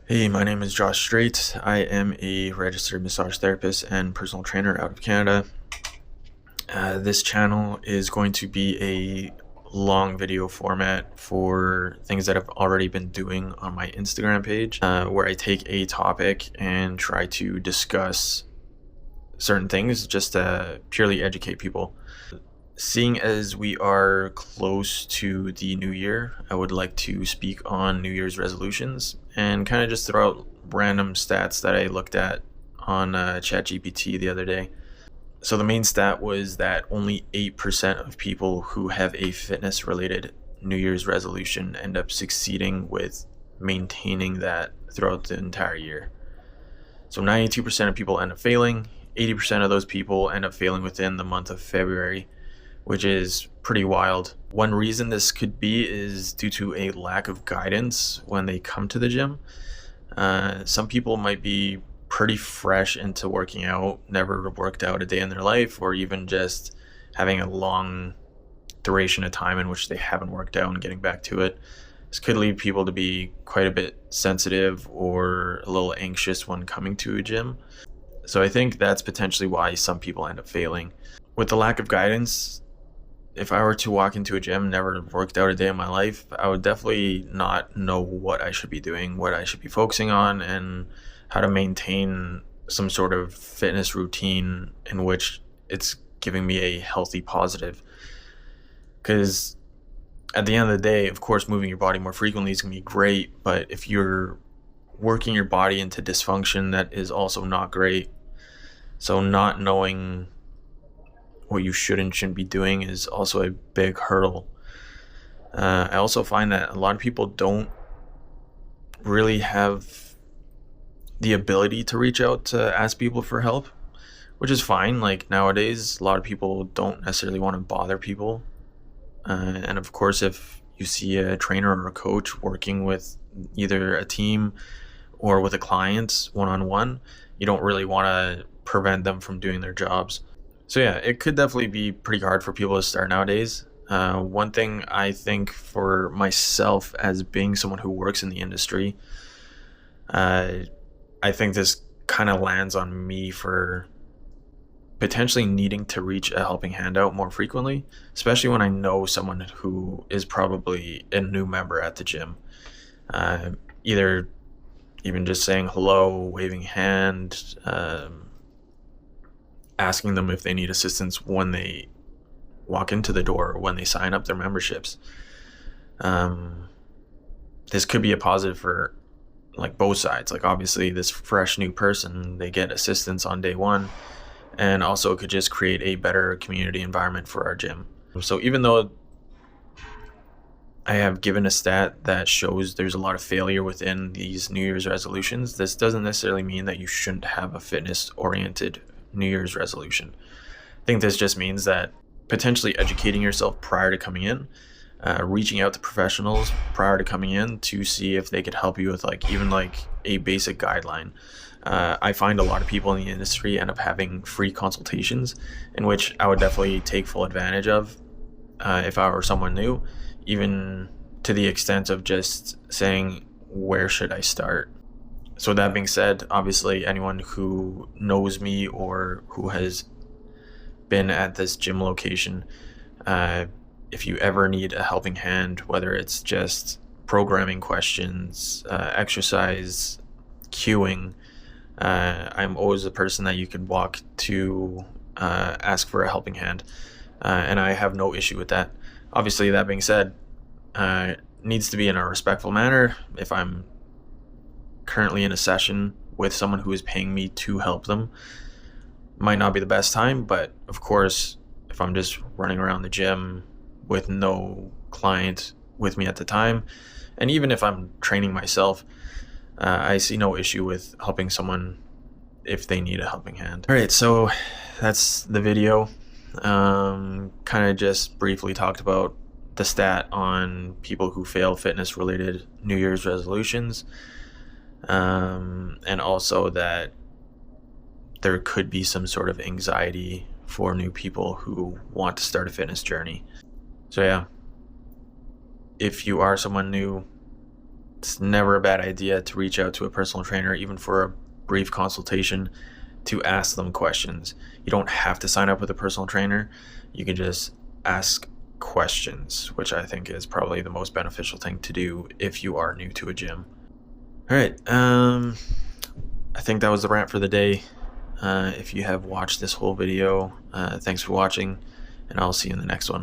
Hey, my name is Josh Strait. I am a registered massage therapist and personal trainer out of Canada. This channel is going to be a long video format for things that I've already been doing on my Instagram page, where I take a topic and try to discuss certain things just to purely educate people. Seeing as we are close to the new year, I would like to speak on New Year's resolutions and kind of just throw out random stats that I looked at on chatgpt the other day. So the main stat was that only 8% of people who have a fitness related New Year's resolution end up succeeding with maintaining that throughout the entire year. So 92% of people end up failing. 80% of those people end up failing within the month of February, which is pretty wild. One reason this could be is due to a lack of guidance when they come to the gym. Some people might be pretty fresh into working out, never worked out a day in their life, or even just having a long duration of time in which they haven't worked out and getting back to it. This could lead people to be quite a bit sensitive or a little anxious when coming to a gym. So I think that's potentially why some people end up failing. With the lack of guidance, if I were to walk into a gym, never worked out a day in my life, I would definitely not know what I should be doing, what I should be focusing on, and how to maintain some sort of fitness routine in which it's giving me a healthy positive. Because at the end of the day, of course, moving your body more frequently is going to be great, but if you're working your body into dysfunction, that is also not great. So not knowing what you should and shouldn't be doing is also a big hurdle. I also find that a lot of people don't really have the ability to reach out to ask people for help, which is fine. Like nowadays, a lot of people don't necessarily want to bother people. And of course, if you see a trainer or a coach working with either a team or with a client one-on-one, you don't really want to prevent them from doing their jobs. So yeah, it could definitely be pretty hard for people to start nowadays. One thing I think for myself as being someone who works in the industry, I think this kind of lands on me for potentially needing to reach a helping hand out more frequently, especially when I know someone who is probably a new member at the gym. Either even just saying hello, waving hand, asking them if they need assistance when they walk into the door or when they sign up their memberships. This could be a positive for like both sides. Like obviously this fresh new person, they get assistance on day one, and also it could just create a better community environment for our gym. So even though I have given a stat that shows there's a lot of failure within these New Year's resolutions, this doesn't necessarily mean that you shouldn't have a fitness oriented New Year's resolution. I think this just means that potentially educating yourself prior to coming in, reaching out to professionals prior to coming in to see if they could help you with even a basic guideline. I find a lot of people in the industry end up having free consultations, in which I would definitely take full advantage of if I were someone new, even to the extent of just saying, where should I start? So that being said, obviously anyone who knows me or who has been at this gym location, if you ever need a helping hand, whether it's just programming questions, exercise, cueing, I'm always the person that you can walk to ask for a helping hand, and I have no issue with that. Obviously, that being said, it needs to be in a respectful manner. If I'm currently in a session with someone who is paying me to help them, might not be the best time, but of course, if I'm just running around the gym with no client with me at the time, and even if I'm training myself, I see no issue with helping someone if they need a helping hand. All right, so that's the video. Kind of just briefly talked about the stat on people who fail fitness related New Year's resolutions, and also that there could be some sort of anxiety for new people who want to start a fitness journey. So yeah, if you are someone new, It's never a bad idea to reach out to a personal trainer, even for a brief consultation, to ask them questions. You don't have to sign up with a personal trainer. You can just ask questions, which I think is probably the most beneficial thing to do if you are new to a gym. All right, I think that was the rant for the day. If you have watched this whole video, thanks for watching, and I'll see you in the next one.